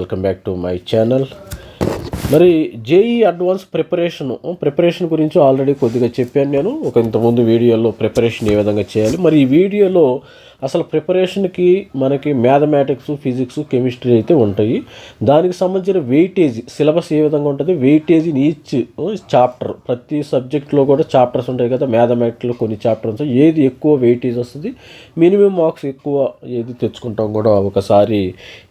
Welcome back to my channel. మరి JEE advance preparation గురించి already కొద్దిగా చెప్పాను నేను ఇంతకుముందు వీడియోలో ప్రిపరేషన్ ఏ విధంగా చేయాలి. మరి ఈ వీడియోలో అసలు ప్రిపరేషన్కి మనకి మ్యాథమెటిక్స్, ఫిజిక్స్, కెమిస్ట్రీ అయితే ఉంటాయి. దానికి సంబంధించిన వెయిటేజ్ సిలబస్ ఏ విధంగా ఉంటుంది, వెయిటేజ్ ఇన్ ఈచ్ చాప్టర్, ప్రతి సబ్జెక్ట్లో కూడా చాప్టర్స్ ఉంటాయి కదా. మ్యాథమెటిక్స్లో కొన్ని చాప్టర్స్ ఏది ఎక్కువ వెయిటేజ్ వస్తుంది, మినిమం మార్క్స్ ఎక్కువ ఏది తెచ్చుకుంటాం కూడా ఒకసారి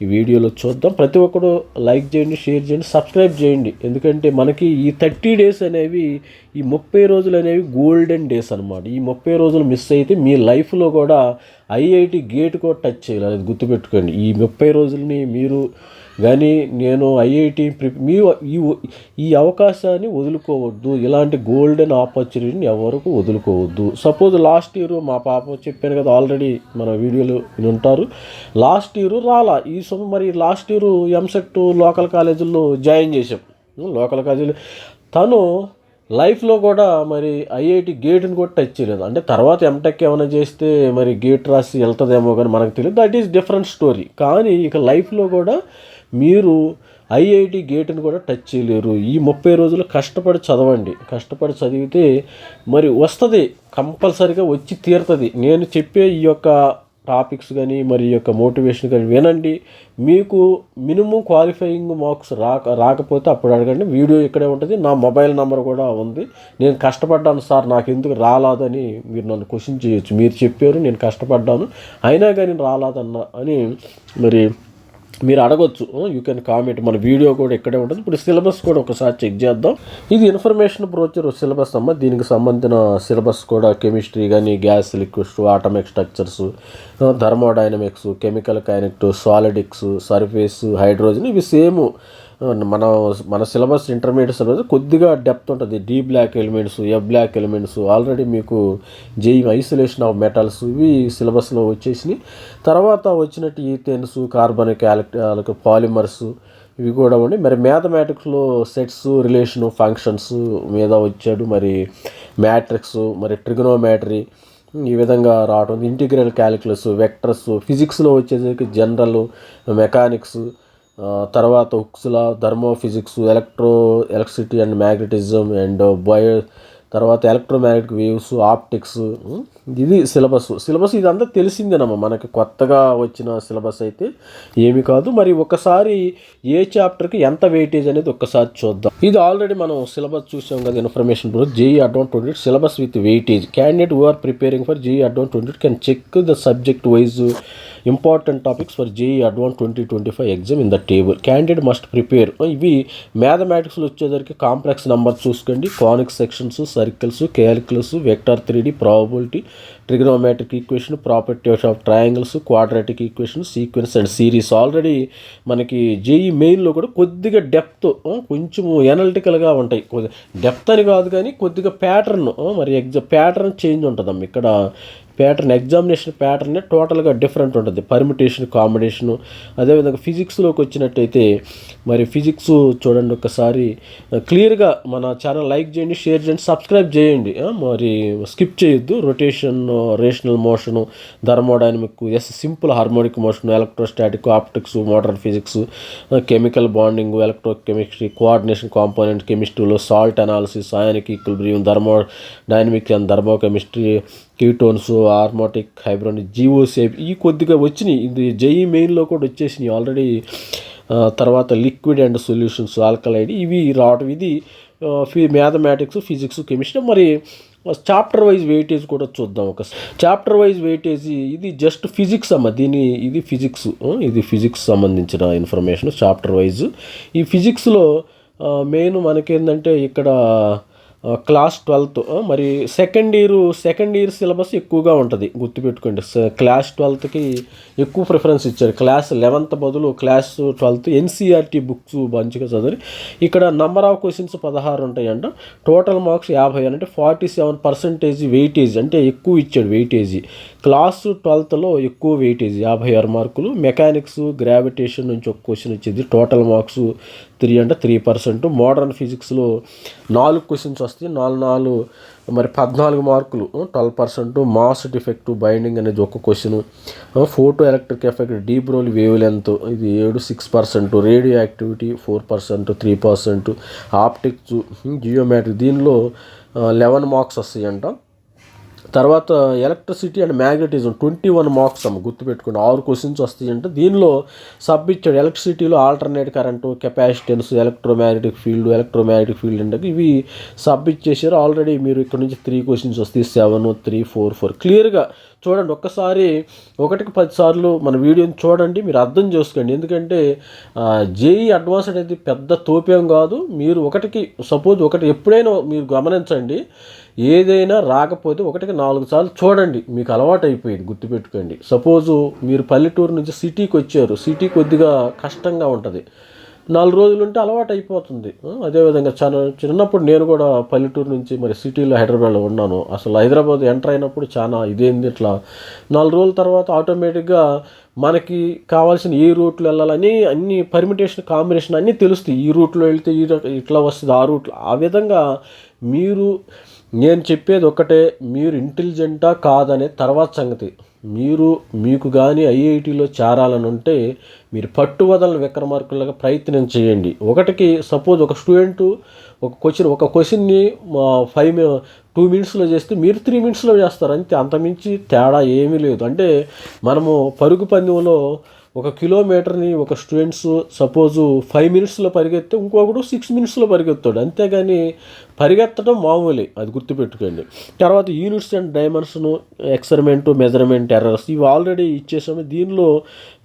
ఈ వీడియోలో చూద్దాం. ప్రతి ఒక్కరు లైక్ చేయండి, షేర్ చేయండి, సబ్స్క్రైబ్ చేయండి. ఎందుకంటే మనకి ఈ 30 days అనేవి, ఈ 30 రోజులు అనేవి గోల్డెన్ డేస్ అనమాట. ఈ 30 రోజులు మిస్ అయితే మీ లైఫ్లో కూడా ఐఐటి గేట్ కూడా టచ్ చేయాలి, అది గుర్తుపెట్టుకోండి. ఈ 30 రోజులని మీరు కానీ నేను ఐఐటి ఈ అవకాశాన్ని వదులుకోవద్దు. ఇలాంటి గోల్డెన్ ఆపర్చునిటీని ఎవరికి వదులుకోవద్దు. సపోజ్ లాస్ట్ ఇయర్ మా పాప చెప్పాను కదా, ఆల్రెడీ మన వీడియోలో ఉంటారు, లాస్ట్ ఇయర్ రాలా. మరి లాస్ట్ ఇయర్ ఎంసెట్ లోకల్ కాలేజీల్లో జాయిన్ చేసాం. లోకల్ కాలేజీలో తను లైఫ్లో కూడా మరి ఐఐటి గేట్ని కూడా టచ్ చేయలేదు. అంటే తర్వాత ఎంటెక్ ఏమైనా చేస్తే మరి గేట్ రాసి వెళ్తుందేమో కానీ మనకు తెలియదు, దట్ ఈస్ డిఫరెంట్ స్టోరీ. కానీ ఇక లైఫ్లో కూడా మీరు ఐఐటి గేట్ని కూడా టచ్ చేయలేరు. ఈ 30 రోజులు కష్టపడి చదవండి. కష్టపడి చదివితే మరి వస్తుంది, కంపల్సరీగా వచ్చి తీరుతుంది. నేను చెప్పే ఈ యొక్క టాపిక్స్ కానీ మరి ఈ యొక్క మోటివేషన్ కానీ వినండి. మీకు మినిమం క్వాలిఫైయింగ్ మార్క్స్ రాకపోతే అప్పుడు అడగండి. వీడియో ఇక్కడే ఉంటుంది, నా మొబైల్ నెంబర్ కూడా ఉంది. నేను కష్టపడ్డాను సార్, నాకు ఎందుకు రాలేదని మీరు నన్ను క్వశ్చన్ చేయొచ్చు. మీరు చెప్పారు నేను కష్టపడ్డాను అయినా కానీ రాలేదన్నా అని మరి మీరు అడగొచ్చు. You can comment. మన వీడియో కూడా ఇక్కడే ఉంటుంది. ఇప్పుడు సిలబస్ కూడా ఒకసారి చెక్ చేద్దాం. ఇది ఇన్ఫర్మేషన్ బ్రోచర్ సిలబస్ అమ్మ. దీనికి సంబంధించిన సిలబస్ కూడా కెమిస్ట్రీ కానీ, gas, liquids, atomic structures, thermodynamics, chemical kinetics, solids, surface, hydrogen, ఇవి సేమ్ మన సిలబస్. ఇంటర్మీడియట్ సిలబస్ కొద్దిగా డెప్త్ ఉంటుంది. D block elements, F block elements already మీకు జేఈ ఐసోలేషన్ ఆఫ్ మెటల్స్ ఇవి సిలబస్లో వచ్చేసినాయి. తర్వాత వచ్చినట్టు ఈథేన్స్, కార్బనిక్ పాలిమర్స్ ఇవి కూడా ఉండి, మరి మ్యాథమెటిక్స్లో సెట్స్, రిలేషను, ఫంక్షన్స్ మీద వచ్చాడు. మరి మ్యాట్రిక్స్, మరి ట్రిగనోమెట్రీ ఈ విధంగా రావడం, ఇంటిగ్రల్ క్యాలిక్యులస్, వెక్టర్స్. ఫిజిక్స్లో వచ్చేసరికి జనరల్, మెకానిక్స్, తర్వాత హుక్స్లా, థర్మోఫిజిక్స్, ఎలక్ట్రిసిటీ అండ్ మ్యాగ్నెటిజం అండ్ తర్వాత ఎలక్ట్రోమాగ్నెటిక్ వేవ్స్, ఆప్టిక్స్. ఇది సిలబస్ ఇదంతా తెలిసిందేనమ్మా. మనకి కొత్తగా వచ్చిన సిలబస్ అయితే ఏమి కాదు. మరి ఒకసారి ఏ చాప్టర్కి ఎంత వెయిటేజ్ అనేది ఒక్కసారి చూద్దాం. ఇది ఆల్రెడీ మనం సిలబస్ చూసాం కదా. Information bro JEE advance 28 syllabus with weightage. Candidate who are preparing for JEE advance 28 can check the subject wise important topics for JEE advance 2025 exam in the table. Candidate must prepare. ఇవి మ్యాథమెటిక్స్లో వచ్చేసరికి complex number చూసుకోండి, conic sections, circles, calculus, vector 3D, probability, trigonometric equation, properties of triangles, quadratic equation, sequence and series. Already మనకి JEE మెయిన్లో కూడా కొద్దిగా depth, కొంచెం ఎనాలిటికల్గా ఉంటాయి. డెప్త్ అని కాదు కానీ కొద్దిగా ప్యాటర్న్, మరి ప్యాటర్న్ చేంజ్ ఉంటుందమ్మ. ఇక్కడ ఎగ్జామినేషన్ ప్యాటర్నే టోటల్గా డిఫరెంట్ ఉంటుంది. Permutation, combination. అదేవిధంగా ఫిజిక్స్లోకి వచ్చినట్టయితే మరి ఫిజిక్స్ చూడండి ఒకసారి క్లియర్గా. మన ఛానల్ లైక్ చేయండి, షేర్ చేయండి, సబ్స్క్రైబ్ చేయండి. మరి స్కిప్ చేయొద్దు. Rotation, rational motion, thermodynamic, simple harmonic motion, electrostatic, optics, modern physics, chemical bonding, electrochemistry, coordination component కెమిస్ట్రీలో salt analysis, ionic equilibrium, thermodynamic and thermochemistry, ketones, aromatic, హైబ్రోనిక్, జీఓసేప్ ఈ కొద్దిగా వచ్చినాయి. ఇది జేఈ మెయిన్లో కూడా వచ్చేసినాయి ఆల్రెడీ. తర్వాత లిక్విడ్ అండ్ సొల్యూషన్స్, ఆల్కలైడ్ ఇవి రావడం. ఇది మ్యాథమెటిక్స్, ఫిజిక్స్, కెమిస్ట్రీ. మరి చాప్టర్ వైజ్ వెయిటేజ్ కూడా చూద్దాం ఒకసారి. చాప్టర్ వైజ్ వెయిటేజ్ ఇది జస్ట్ ఫిజిక్స్ అమ్మ. ఇది ఫిజిక్స్ సంబంధించిన ఇన్ఫర్మేషన్ చాప్టర్ వైజ్. ఈ ఫిజిక్స్లో మెయిన్ మనకేంటంటే ఇక్కడ క్లాస్ 12 మరి సెకండ్ ఇయర్ సిలబస్ ఎక్కువగా ఉంటుంది, గుర్తుపెట్టుకోండి. క్లాస్ 12కి ఎక్కువ ప్రిఫరెన్స్ ఇచ్చారు. క్లాస్ 11th బదులు క్లాస్ 12 ఎన్సీఆర్టీ బుక్స్ మంచిగా చదివి. ఇక్కడ నంబర్ ఆఫ్ క్వశ్చన్స్ 16 ఉంటాయంట. టోటల్ మార్క్స్ 50 అంటే 47% వెయిటేజ్, అంటే ఎక్కువ ఇచ్చాడు వెయిటేజీ. క్లాస్ 12లో ఎక్కువ వెయిటేజ్ 56 మార్కులు. మెకానిక్స్ గ్రావిటేషన్ నుంచి ఒక క్వశ్చన్ వచ్చింది, టోటల్ మార్క్స్ 3 అంటే 3%. మోడర్న్ ఫిజిక్స్లో 4 క్వశ్చన్స్ వస్తాయి, 4 మరి 14 మార్కులు 12%. మాస్ డిఫెక్ట్ బైండింగ్ అనేది ఒక question. Photo electric effect de Broglie wavelength ఇది 6%. Radio activity 4%, 3%. ఆప్టిక్స్ జియోమెట్రీ దీనిలో 11 మార్క్స్ వస్తాయంట. తర్వాత ఎలక్ట్రిసిటీ అండ్ మ్యాగ్నెటిజం 21 మార్క్స్ అమ్మ, గుర్తుపెట్టుకోండి. 6 క్వశ్చన్స్ వస్తాయంటే దీనిలో సబ్మిచ్చాడు. ఎలక్ట్రిసిటీలో alternate current, capacitance, electromagnetic field అంటే ఇవి సబ్మిట్ చేశారు ఆల్రెడీ. మీరు ఇక్కడ నుంచి 3 క్వశ్చన్స్ వస్తాయి, 7, 3, 4 క్లియర్గా చూడండి. ఒక్కసారి 1కి 10 సార్లు మన వీడియోని చూడండి, మీరు అర్థం చేసుకోండి. ఎందుకంటే జేఈ అడ్వాన్స్ అనేది పెద్ద తోపేం కాదు. మీరు ఒకటి ఎప్పుడైనా మీరు గమనించండి, ఏదైనా రాకపోతే 1కి 4 సార్లు చూడండి, మీకు అలవాటు అయిపోయింది, గుర్తుపెట్టుకోండి. సపోజు మీరు పల్లెటూరు నుంచి సిటీకి వచ్చారు, సిటీ కొద్దిగా కష్టంగా ఉంటుంది, 4 రోజులు ఉంటే అలవాటు అయిపోతుంది. అదేవిధంగా చిన్నప్పుడు నేను కూడా పల్లెటూరు నుంచి మరి సిటీలో హైదరాబాద్లో ఉన్నాను. అసలు హైదరాబాద్ ఎంటర్ అయినప్పుడు చాలా ఇదేంది ఇట్లా 4 రోజుల తర్వాత ఆటోమేటిక్గా మనకి కావాల్సిన ఏ రూట్లో వెళ్ళాలని అన్ని పర్మిటేషన్ కాంబినేషన్ అన్నీ తెలుస్తాయి. ఈ రూట్లో వెళ్తే ఇట్లా వస్తుంది, ఆ రూట్లో. ఆ విధంగా నేను చెప్పేది ఒకటే, మీరు ఇంటెలిజెంటా కాదనే తర్వాత సంగతి. మీకు కానీ ఐఐటీలో చేరాలని ఉంటే మీరు పట్టువదలని విక్రమార్కులుగా ప్రయత్నం చేయండి. 1కి సపోజ్ ఒక స్టూడెంట్ ఒక క్వశ్చన్ని 2 మినిట్స్లో చేస్తే మీరు 3 మినిట్స్లో చేస్తారు, అంతే. అంతమించి తేడా ఏమీ లేదు. అంటే మనము పరుగు పందెంలో 1 కిలోమీటర్ని ఒక స్టూడెంట్స్ సపోజు 5 మినిట్స్లో పరిగెత్తే ఇంకొకడు 6 మినిట్స్లో పరిగెత్తాడు, అంతేగాని పరిగెత్తడం మామూలే, అది గుర్తుపెట్టుకోండి. తర్వాత units and dimension, experiment, measurement errors ఇవి ఆల్రెడీ ఇచ్చేసాము. దీనిలో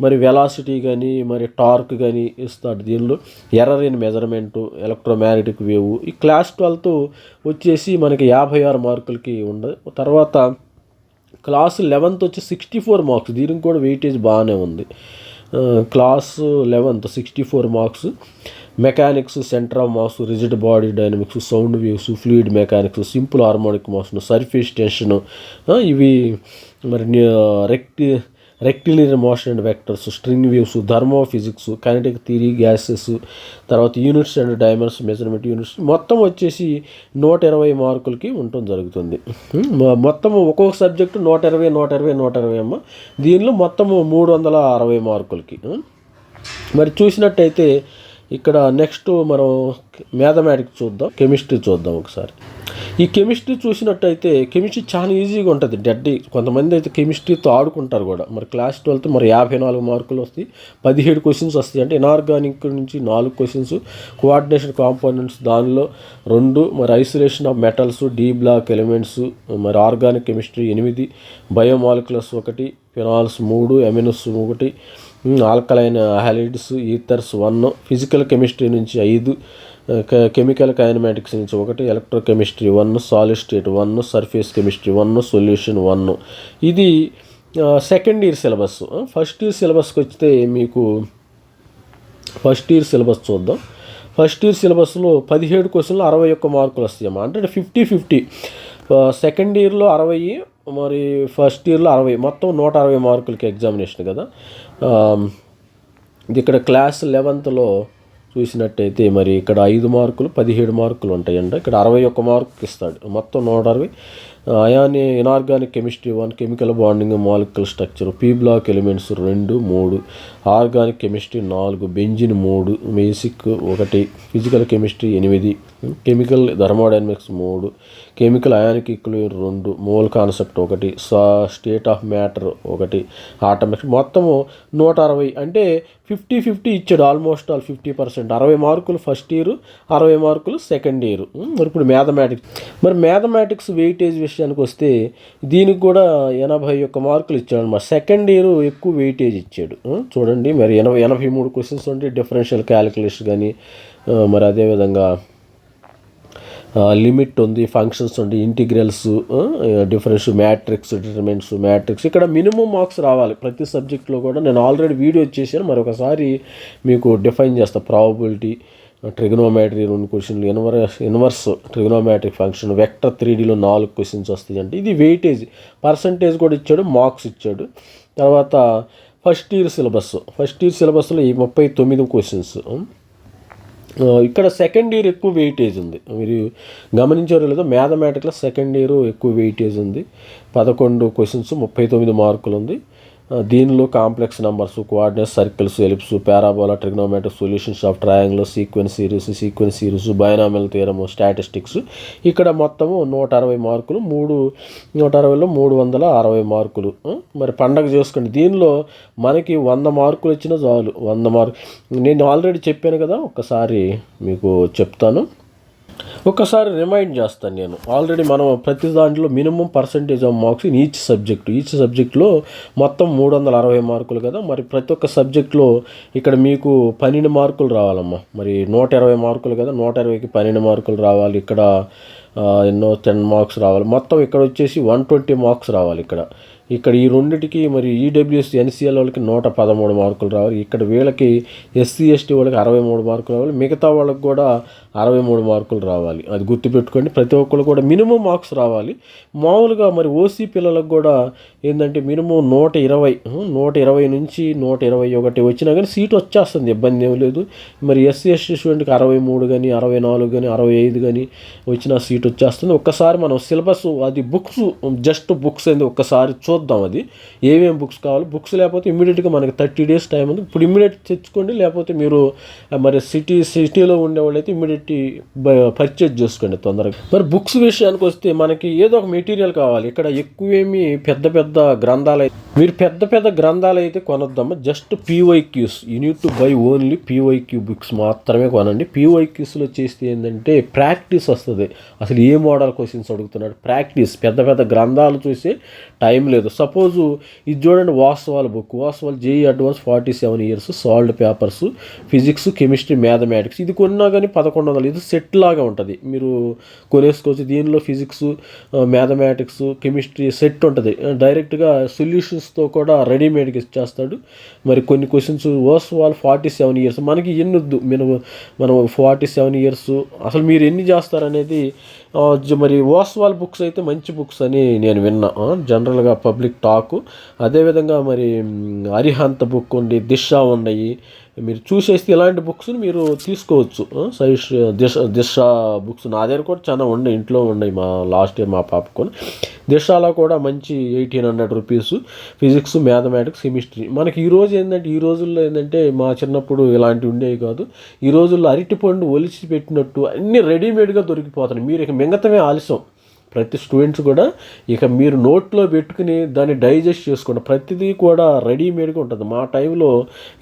మరి వెలాసిటీ కానీ మరి టార్క్ కానీ ఇస్తాడు. దీనిలో error in measurement, electromagnetic wave. ఈ క్లాస్ 12 వచ్చేసి మనకి 56 మార్కులకి ఉండదు. తర్వాత క్లాస్ 11 వచ్చి 64 మార్క్స్, దీనికి కూడా వెయిటేజ్ బాగానే ఉంది. Class 11 64 marks. Mechanics, centre of mass, rigid body dynamics, sound waves, fluid mechanics, simple harmonic motion, surface tension, ఇవి మరి rectilinear motion and vectors, string waves, thermo physics, kinetic theory, gases, తర్వాత units and dimension measurement units. మొత్తం వచ్చేసి 120 మార్కులకి ఉండటం జరుగుతుంది. మొత్తం ఒక్కొక్క సబ్జెక్టు 120 అమ్మ. దీనిలో మొత్తము 360 మార్కులకి. మరి చూసినట్టయితే ఇక్కడ నెక్స్ట్ మనం మ్యాథమెటిక్స్ చూద్దాం, కెమిస్ట్రీ చూద్దాం ఒకసారి. ఈ కెమిస్ట్రీ చూసినట్టయితే కెమిస్ట్రీ చాలా ఈజీగా ఉంటుంది. కొంతమంది అయితే కెమిస్ట్రీతో ఆడుకుంటారు కూడా. మరి క్లాస్ 12 మరి 54 మార్కులు వస్తాయి, 17 క్వశ్చన్స్ వస్తాయి. అంటే ఇనార్గానిక్ నుంచి 4 క్వశ్చన్స్, కోఆర్డినేషన్ కాంపోనెంట్స్ దానిలో 2, మరి isolation of metals, D block elements, మరి organic chemistry 8, biomolecules 1, phenols 3, amines 1, alkaline halides, ethers 1, physical chemistry నుంచి 5, కెమికల్ కైనమాటిక్స్ నుంచి 1, electrochemistry 1, solid state 1, surface chemistry 1, solution 1. ఇది second year syllabus. First year సిలబస్కి వస్తే మీకు first year syllabus చూద్దాం. First year సిలబస్లో 17 క్వశ్చన్లు 61 మార్కులు వస్తాయమ్మా. అంటే 50-50. సెకండ్ ఇయర్లో 60, మరి ఫస్ట్ ఇయర్లో 60, మొత్తం 160 మార్కులకి ఎగ్జామినేషన్ కదా. ఇది ఇక్కడ క్లాస్ 11లో చూసినట్టయితే మరి ఇక్కడ 5 మార్కులు 17 మార్కులు ఉంటాయండి. ఇక్కడ 61 మార్కులు ఇస్తాడు, మొత్తం 160. Inorganic chemistry 1, chemical bonding, molecular structure, P block elements 2, 3, organic chemistry 4, benzene 3, basic 1, physical chemistry 8, chemical thermodynamics 3, chemical ionic equilibrium 2, mole concept 1, state of matter 1, ఆటమిక్స్. మొత్తము 160. అంటే 50-50 ఇచ్చాడు, ఆల్మోస్ట్ ఆల్ 50%. 60 మార్కులు ఫస్ట్ ఇయర్, 60 మార్కులు సెకండ్ ఇయర్. మరి ఇప్పుడు mathematics weightage విషయానికి వస్తే దీనికి కూడా 81 మార్కులు ఇచ్చాడు అన్నమాట. సెకండ్ ఇయర్ ఎక్కువ వెయిటేజ్ ఇచ్చాడు. చూడండి మరి 83 క్వశ్చన్స్ ఉంటాయి. డిఫరెన్షియల్ క్యాలిక్యులేషన్ కానీ, మరి అదేవిధంగా లిమిట్ ఉంది, ఫంక్షన్స్ ఉంది, integrals, difference, matrix, determinants, matrix. ఇక్కడ మినిమం మార్క్స్ రావాలి ప్రతి సబ్జెక్ట్లో కూడా. నేను ఆల్రెడీ వీడియో చేశాను, మరొకసారి మీకు డిఫైన్ చేస్తాను. ప్రాబబిలిటీ, ట్రిగ్నోమెట్రీ 2 క్వశ్చన్లు, ఇన్వర్స్ ట్రిగ్నోమెట్రిక్ ఫంక్షన్, వెక్టర్ 3Dలో 4 క్వశ్చన్స్ వస్తాయి. అంటే ఇది వెయిటేజ్, పర్సంటేజ్ కూడా ఇచ్చాడు, మార్క్స్ ఇచ్చాడు. తర్వాత ఫస్ట్ ఇయర్ సిలబస్లో ఈ 39 క్వశ్చన్స్. ఇక్కడ సెకండ్ ఇయర్ ఎక్కువ వెయిటేజ్ ఉంది, మీరు గమనించారో లేదో, మ్యాథమెటిక్లో సెకండ్ ఇయర్ ఎక్కువ వెయిటేజ్ ఉంది. 11 క్వశ్చన్స్ 39 మార్కులు ఉంది. దీనిలో complex numbers, coordinates, circles, ellipse, parabola, trigonometric solutions of triangle, sequence series, binomial theorem, statistics. ఇక్కడ మొత్తము 160 మార్కులు, 160లో 360 మార్కులు. మరి పండగ చేసుకోండి. దీనిలో మనకి 100 మార్కులు వచ్చినా చాలు. 100 మార్కులు నేను ఆల్రెడీ చెప్పాను కదా, ఒక్కసారి మీకు చెప్తాను, ఒక్కసారి రిమైండ్ చేస్తాను. నేను ఆల్రెడీ మనం ప్రతి దాంట్లో minimum percentage of marks in each సబ్జెక్ట్లో మొత్తం 360 మార్కులు కదా. మరి ప్రతి ఒక్క సబ్జెక్ట్లో ఇక్కడ మీకు 12 మార్కులు రావాలమ్మా. మరి 120 మార్కులు కదా, 120కి 12 మార్కులు రావాలి. ఇక్కడ 10 మార్క్స్ రావాలి. మొత్తం ఇక్కడ వచ్చేసి 120 మార్క్స్ రావాలి. ఇక్కడ ఈ రెండిటికి మరి ఈడబ్ల్యూఎస్ ఎన్సీఎల్ వాళ్ళకి 113 మార్కులు రావాలి. ఇక్కడ వీళ్ళకి ఎస్సీ ఎస్టీ వాళ్ళకి 63 మార్కులు రావాలి. మిగతా వాళ్ళకి కూడా 63 మార్కులు రావాలి. అది గుర్తుపెట్టుకోండి. ప్రతి ఒక్కరు కూడా మినిమం మార్క్స్ రావాలి. మామూలుగా మరి ఓసీ పిల్లలకు కూడా ఏంటంటే మినిమం 120 నుంచి 121 వచ్చినా కానీ సీట్ వచ్చేస్తుంది, ఇబ్బంది ఏం లేదు. మరి ఎస్సీ ఎస్టీ స్టూడెంట్కి 63 కానీ 64 కానీ 65 కానీ వచ్చిన సీట్ వచ్చేస్తుంది. ఒక్కసారి మనం సిలబస్, అది జస్ట్ బుక్స్ ఏంది ఒక్కసారి చూద్దాం. అది ఏమేమి బుక్స్ కావాలి. బుక్స్ లేకపోతే ఇమ్మీడియట్గా మనకి 30 days టైం ఉంది. ఇప్పుడు ఇమ్మీడియట్ తెచ్చుకోండి. లేకపోతే మీరు మరి సిటీలో ఉండేవాళ్ళు అయితే ఇమ్మీడియట్ పర్చేజ్ చేసుకోండి తొందరగా. మరి బుక్స్ విషయానికి వస్తే మనకి ఏదో ఒక మెటీరియల్ కావాలి. ఇక్కడ ఎక్కువేమి పెద్ద గ్రంథాలు మీరు పెద్ద గ్రంథాలు అయితే కొనొద్దమ్మా. Just PYQs, you need to buy only PYQ books మాత్రమే కొనండి. PYQస్లో చేస్తే ఏంటంటే ప్రాక్టీస్ వస్తుంది. అసలు ఏ మోడల్ క్వశ్చన్స్ అడుగుతున్నాడు, ప్రాక్టీస్. పెద్ద గ్రంథాలు చూసే టైం లేదు. సపోజు ఇది చూడండి, వాస్తవాల book, JEE advance 47 years solved papers, physics, chemistry, mathematics. ఇది కొన్నా కానీ 1100. ఇది సెట్ లాగా ఉంటుంది, మీరు కొనేసుకోవచ్చు. దీనిలో ఫిజిక్స్, మ్యాథమెటిక్స్, కెమిస్ట్రీ సెట్ ఉంటుంది. డైరెక్ట్గా సొల్యూషన్స్తో కూడా రెడీమేడ్గా ఇచ్చేస్తాడు. మరి కొన్ని క్వశ్చన్స్ 47 years మనకి ఎన్నొద్దు, మనం 47 years అసలు మీరు ఎన్ని చేస్తారనేది. మరి ఓస్వాల్ బుక్స్ అయితే మంచి బుక్స్ అని నేను విన్నా, జనరల్గా పబ్లిక్ టాక్. అదేవిధంగా మరి అరిహంత్ బుక్ ఉంది, దిశ ఉన్నాయి. మీరు చూసేస్తే ఇలాంటి బుక్స్ని మీరు తీసుకోవచ్చు. దిశ బుక్స్ నా దగ్గర కూడా చాలా ఉన్నాయి, ఇంట్లో ఉన్నాయి. లాస్ట్ ఇయర్ మా పాపకు దిశాలో కూడా మంచి 1800 rupees. Physics, mathematics, chemistry. మనకి ఈ రోజుల్లో ఏంటంటే మా చిన్నప్పుడు ఇలాంటివి ఉండేవి కాదు. ఈ రోజుల్లో అరటిపండు ఒలిచి పెట్టినట్టు అన్నీ రెడీమేడ్గా దొరికిపోతున్నాయి. మీరు ఇక మిగతామే ఆలస్యం. ప్రతి స్టూడెంట్స్ కూడా ఇక మీరు నోట్లో పెట్టుకుని దాన్ని డైజెస్ట్ చేసుకోండి. ప్రతిదీ కూడా రెడీమేడ్గా ఉంటుంది. మా టైంలో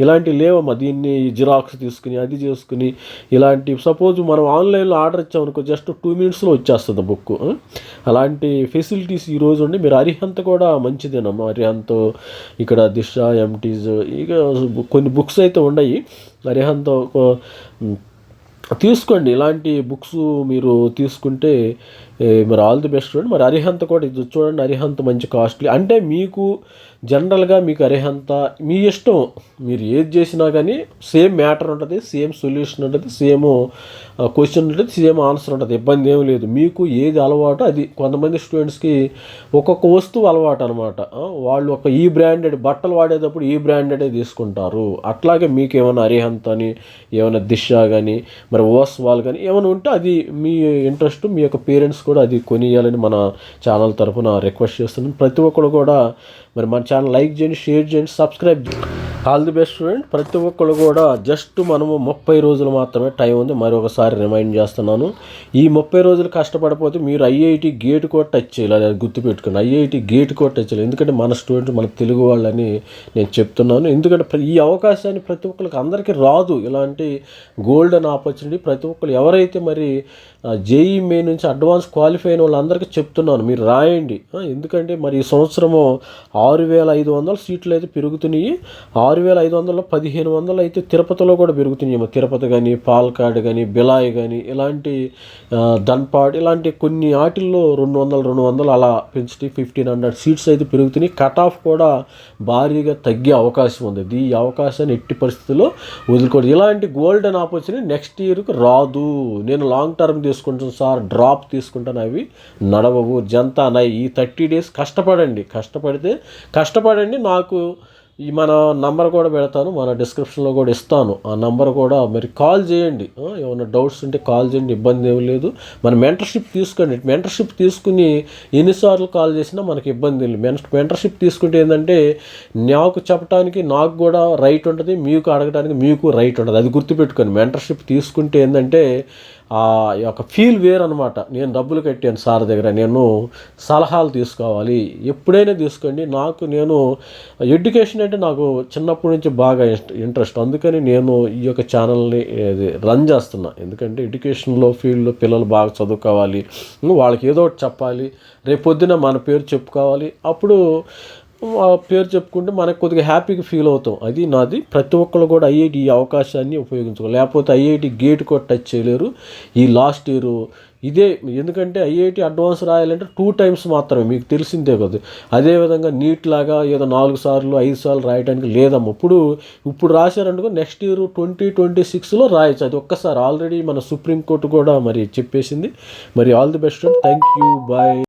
ఇలాంటివి లేవమ్మా. దీన్ని జిరాక్స్ తీసుకుని అది చేసుకుని ఇలాంటి, సపోజ్ మనం ఆన్లైన్లో ఆర్డర్ ఇచ్చామనుకో, జస్ట్ 2 minutesలో వచ్చేస్తుంది బుక్. అలాంటి ఫెసిలిటీస్ ఈ రోజు ఉండి. మీరు అరిహంత్ కూడా మంచిదేనమ్మా. అరిహంత్, ఇక్కడ దిశ, ఎంటీజ్, ఇక కొన్ని బుక్స్ అయితే ఉన్నాయి. అరిహంత్ తీసుకోండి. ఇలాంటి బుక్స్ మీరు తీసుకుంటే మరి ఆల్ ది బెస్ట్ చూడండి. మరి అరిహంత్ కూడా ఇది చూడండి, అరిహంత్ మంచి కాస్ట్లీ. అంటే మీకు జనరల్గా మీకు అరిహంత మీ ఇష్టం, మీరు ఏది చేసినా కానీ సేమ్ మ్యాటర్ ఉంటుంది, సేమ్ సొల్యూషన్ ఉంటుంది, సేమ్ క్వశ్చన్ ఉంటుంది, సేమ్ ఆన్సర్ ఉంటుంది, ఇబ్బంది ఏమి లేదు. మీకు ఏది అలవాటు అది. కొంతమంది స్టూడెంట్స్కి ఒక్కొక్క వస్తువు అలవాటు అనమాట. వాళ్ళు ఈ బ్రాండెడ్ బట్టలు వాడేటప్పుడు ఈ బ్రాండెడే తీసుకుంటారు. అట్లాగే మీకు ఏమైనా అరిహంత్ అని, ఏమైనా దిశ కానీ, మరి ఓస్వాల్ కానీ ఏమైనా ఉంటే అది మీ ఇంట్రెస్ట్, మీ యొక్క పేరెంట్స్ కూడా అది కొనియాలని మన ఛానల్ తరఫున రిక్వెస్ట్ చేస్తున్నాను. ప్రతి ఒక్కరు కూడా మరి మన ఛానల్ లైక్ చేయండి, షేర్ చేయండి, సబ్స్క్రైబ్ చేయండి. All the best student. ప్రతి ఒక్కరు కూడా జస్ట్ మనము 30 రోజులు మాత్రమే టైం ఉంది. మరొకసారి రిమైండ్ చేస్తున్నాను, ఈ 30 రోజులు కష్టపడిపోతే మీరు ఐఐటి గేట్ కూడా టచ్ చేయాలి. అది గుర్తుపెట్టుకోండి, ఐఐటి గేట్ కూడా టచ్ చేయాలి. ఎందుకంటే మన స్టూడెంట్, మన తెలుగు వాళ్ళని నేను చెప్తున్నాను. ఎందుకంటే ఈ అవకాశాన్ని ప్రతి ఒక్కరికి అందరికీ రాదు. ఇలాంటి గోల్డెన్ ఆపర్చునిటీ ప్రతి ఒక్కరు ఎవరైతే మరి JEE మెయిన్ నుంచి అడ్వాన్స్ క్వాలిఫై అయిన వాళ్ళందరికీ చెప్తున్నాను, మీరు రాయండి. ఎందుకంటే మరి ఈ సంవత్సరము 6500 సీట్లు అయితే పెరుగుతున్నాయి. 6500లో 1500 అయితే తిరుపతిలో కూడా పెరుగుతున్నాయి. తిరుపతి కానీ, పాలకాడ్ కానీ, బిలాయ్ కానీ, ఇలాంటి ధన్పాడ్, ఇలాంటి కొన్ని వాటిల్లో 200 అలా పెంచుతాయి. 1500 సీట్స్ అయితే పెరుగుతున్నాయి. కట్ ఆఫ్ కూడా భారీగా తగ్గే అవకాశం ఉంది. ఈ అవకాశాన్ని ఎట్టి పరిస్థితుల్లో వదులుకోండి. ఇలాంటి గోల్డెన్ ఆపర్చునిటీ నెక్స్ట్ ఇయర్ ఇయర్కి రాదు. నేను లాంగ్ టర్మ్ తీసుకుంటాను సార్, డ్రాప్ తీసుకుంటాను, అవి నడవవు. జనతా ఈ 30 days కష్టపడండి. నాకు మన నంబర్ కూడా పెడతాను, మన డిస్క్రిప్షన్లో కూడా ఇస్తాను. ఆ నంబర్ కూడా మరి కాల్ చేయండి. ఏమైనా డౌట్స్ ఉంటే కాల్ చేయండి, ఇబ్బంది ఏమి లేదు. మన మెంటర్షిప్ తీసుకోండి. మెంటర్షిప్ తీసుకుని ఎన్నిసార్లు కాల్ చేసినా మనకి ఇబ్బంది లేదు. మెంటర్షిప్ తీసుకుంటే ఏంటంటే నాకు చెప్పడానికి నాకు కూడా రైట్ ఉంటుంది, మీకు అడగడానికి మీకు రైట్ ఉంటుంది. అది గుర్తుపెట్టుకోండి. మెంటర్షిప్ తీసుకుంటే ఏంటంటే ఆ యొక్క ఫీల్ వేరనమాట. నేను డబ్బులు కట్టాను సార్ దగ్గర, నేను సలహాలు తీసుకోవాలి. ఎప్పుడైనా తీసుకోండి. నేను ఎడ్యుకేషన్ అంటే నాకు చిన్నప్పటి నుంచి బాగా ఇంట్రెస్ట్. అందుకని నేను ఈ యొక్క ఛానల్ని రన్ చేస్తున్నా. ఎందుకంటే ఎడ్యుకేషన్లో ఫీల్డ్లో పిల్లలు బాగా చదువుకోవాలి, వాళ్ళకి ఏదో ఒకటి చెప్పాలి, రేపొద్దున మన పేరు చెప్పుకోవాలి. అప్పుడు పేరు చెప్పుకుంటే మనకు కొద్దిగా హ్యాపీగా ఫీల్ అవుతాం. అది నాది. ప్రతి ఒక్కరు కూడా ఐఐటి ఈ అవకాశాన్ని ఉపయోగించుకోవాలి. లేకపోతే ఐఐటి గేట్ కూడా టచ్ చేయలేరు. ఈ లాస్ట్ ఇయర్ ఇదే, ఎందుకంటే ఐఐటి అడ్వాన్స్ రాయాలంటే 2 times మాత్రమే, మీకు తెలిసిందే కదా. అదేవిధంగా నీట్ లాగా ఏదో 4 సార్లు 5 సార్లు రాయడానికి లేదమ్మా. ఇప్పుడు రాశారంటే నెక్స్ట్ ఇయర్ 2026లో రాయొచ్చు. అది ఒక్కసారి ఆల్రెడీ మన సుప్రీంకోర్టు కూడా మరి చెప్పేసింది. మరి all the best and thank you, bye.